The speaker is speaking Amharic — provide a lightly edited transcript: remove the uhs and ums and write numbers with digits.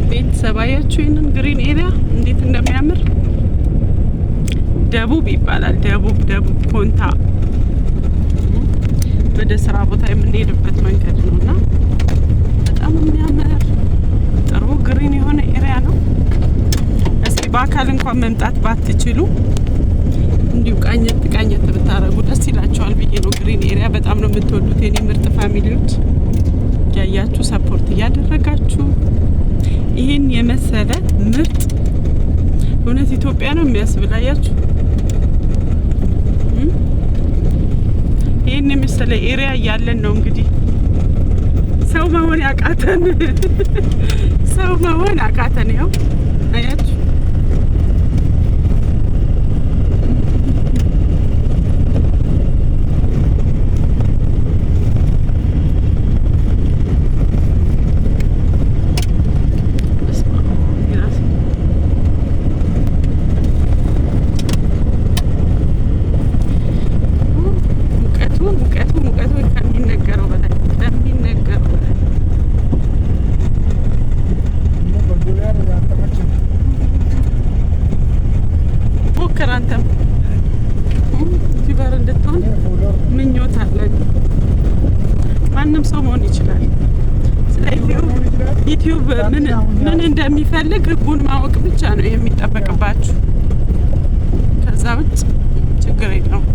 ቤተሰብ አያችሁ ይሄንን ግሪን ኤሪያ እንዴት እንደሚያምር። ደቡብ ይባላል። ደቡብ ኮንታ ወደ ስራ ቦታ የምንሄድበት መንገድ ነውና በጣም የሚያምር ጥሩ ግሪን የሆነ ኤሪያ ነው። እስኪ በአካል እንኳን መምጣት ባትችሉ እንዲሁ ቃኘት ብታረጉ ደስ ይላችኋል ብዬ ነው። ግሪን ኤሪያ በጣም ነው የምትወዱት የኔ ምርጥ ፋሚሊዎች። ያያችሁ ሰፖርት እያደረጋችሁ ይሄን የመሰለ ምርጥ እውነት ኢትዮጵያ ነው የሚያስብላያችሁ። ይሄን የመሰለ ኤሪያ እያለን ነው እንግዲህ ሰው መሆን ያቃተን ያው አያችሁ። ሙቀቱ ከሚነገረው በላይ ሞክር አንተም ዩቲዩበር እንድትሆን ምኞት አለን። ማንም ሰው መሆን ይችላል። ዩቲዩብ ምን እንደሚፈልግ ህጉን ማወቅ ብቻ ነው የሚጠበቅባችሁ። ከዛ ውጭ ችግር የለውም።